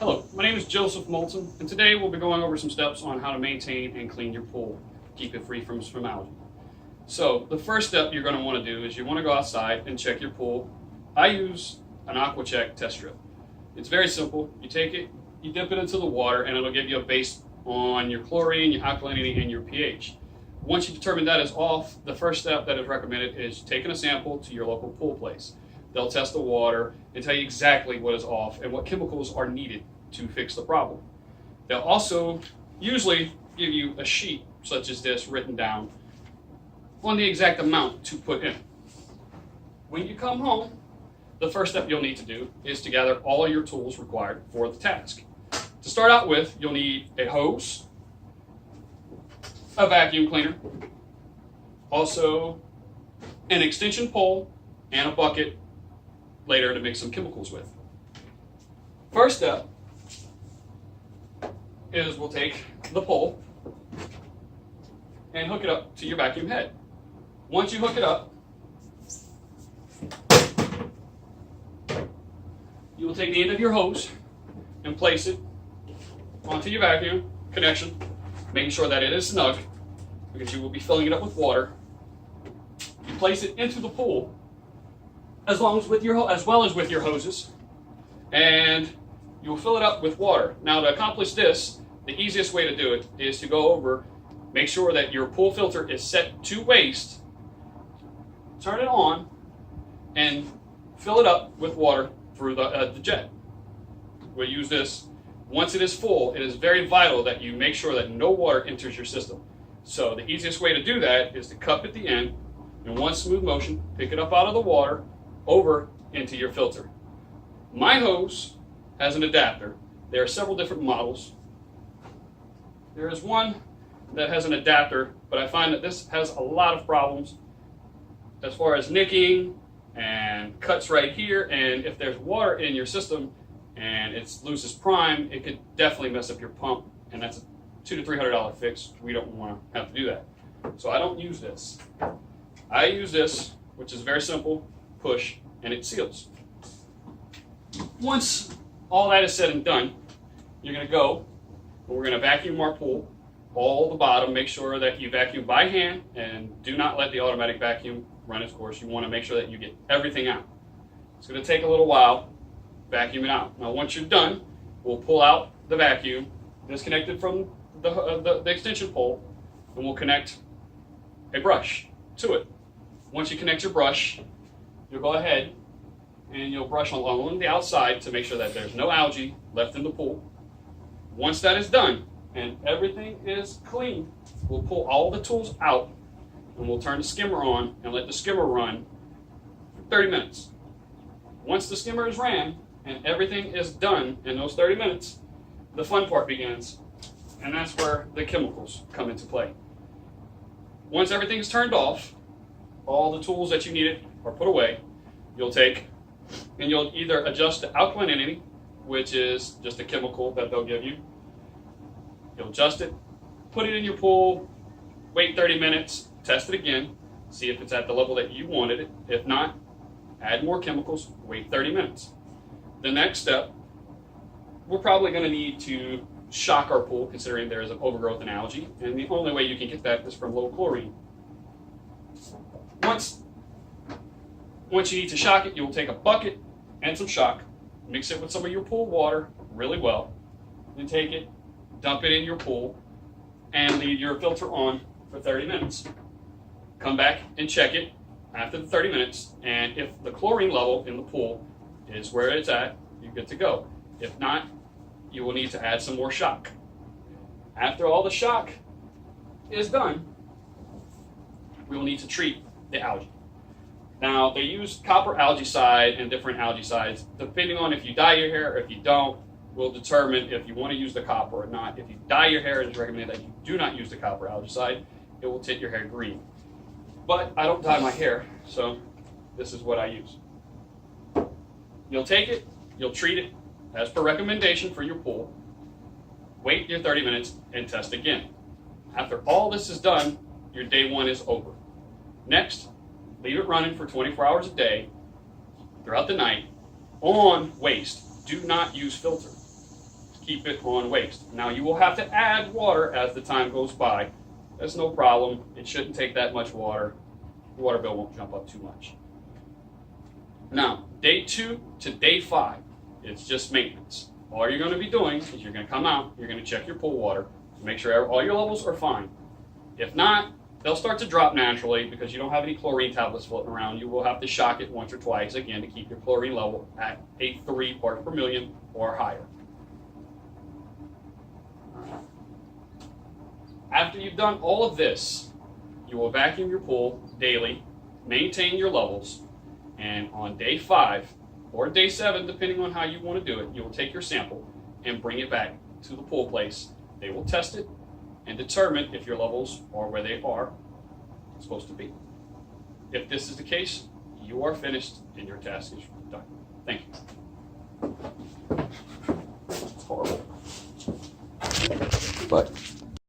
Hello, my name is Joseph Moulton, and today we'll be going over some steps on how to maintain and clean your pool, keep it free from algae. So the first step you're going to want to do is you want to go outside and check your pool. I use an AquaCheck test strip. It's very simple. You take it, you dip it into the water, and it'll give you a base on your chlorine, your alkalinity, and your pH. Once you determine that is off, the first step that is recommended is taking a sample to your local pool place. They'll test the water and tell you exactly what is off and what chemicals are needed to fix the problem. They'll also usually give you a sheet such as this written down on the exact amount to put in. When you come home, the first step you'll need to do is to gather all your tools required for the task. To start out with, you'll need a hose, a vacuum cleaner, also an extension pole, and a bucket later to mix some chemicals with. First step is we'll take the pole and hook it up to your vacuum head. Once you hook it up, you will take the end of your hose and place it onto your vacuum connection, making sure that it is snug because you will be filling it up with water. You place it into the pool as well as with your hoses, and you will fill it up with water. Now, to accomplish this, the easiest way to do it is to go over, make sure that your pool filter is set to waste, turn it on, and fill it up with water through the jet. We'll use this. Once it is full, it is very vital that you make sure that no water enters your system. So the easiest way to do that is to cup at the end, in one smooth motion, pick it up out of the water, over into your filter. My hose has an adapter. There are several different models. There is one that has an adapter, but I find that this has a lot of problems as far as nicking and cuts right here, and if there's water in your system and it loses prime, it could definitely mess up your pump, and that's a $200 to $300 fix. We don't want to have to do that. So I don't use this. I use this, which is very simple, push, and it seals. Once all that is said and done, you're going to go, and we're going to vacuum our pool, all the bottom. Make sure that you vacuum by hand and do not let the automatic vacuum run its course. You want to make sure that you get everything out. It's going to take a little while, vacuum it out. Now once you're done, we'll pull out the vacuum, disconnect it from the extension pole, and we'll connect a brush to it. Once you connect your brush, you'll go ahead and you'll brush along the outside to make sure that there's no algae left in the pool. Once that is done and everything is clean, we'll pull all the tools out and we'll turn the skimmer on and let the skimmer run for 30 minutes. Once the skimmer is ran and everything is done in those 30 minutes, the fun part begins, and that's where the chemicals come into play. Once everything's turned off, all the tools that you needed are put away. You'll take and you'll either adjust the alkalinity, which is just a chemical that they'll give you. You'll adjust it, put it in your pool, wait 30 minutes, test it again, see if it's at the level that you wanted it. If not, add more chemicals, wait 30 minutes. The next step, we're probably going to need to shock our pool, considering there is an overgrowth in algae, and the only way you can get that is from low chlorine. Once you need to shock it, you will take a bucket and some shock, mix it with some of your pool water really well, then take it, dump it in your pool, and leave your filter on for 30 minutes. Come back and check it after the 30 minutes, and if the chlorine level in the pool is where it's at, you're good to go. If not, you will need to add some more shock. After all the shock is done, we will need to treat the algae. Now, they use copper algicide and different algicides. Depending on if you dye your hair or if you don't, will determine if you want to use the copper or not. If you dye your hair, it is recommended that you do not use the copper algicide. It will tint your hair green. But I don't dye my hair, so this is what I use. You'll take it, you'll treat it as per recommendation for your pool, wait your 30 minutes, and test again. After all this is done, your day one is over. Next, leave it running for 24 hours a day throughout the night on waste. Do not use filter. keep it on waste. Now you will have to add water as the time goes by. That's no problem. It shouldn't take that much water. Your water bill won't jump up too much. Now, day 2 to day 5, it's just maintenance. All you're going to be doing is you're going to come out, you're going to check your pool water, make sure all your levels are fine. If not, they'll start to drop naturally because you don't have any chlorine tablets floating around. You will have to shock it once or twice again to keep your chlorine level at a 3 parts per million or higher. After you've done all of this, you will vacuum your pool daily, maintain your levels, and on day 5 or day 7, depending on how you want to do it, you will take your sample and bring it back to the pool place. They will test it and determine if your levels are where they are supposed to be. If this is the case, you are finished and your task is done.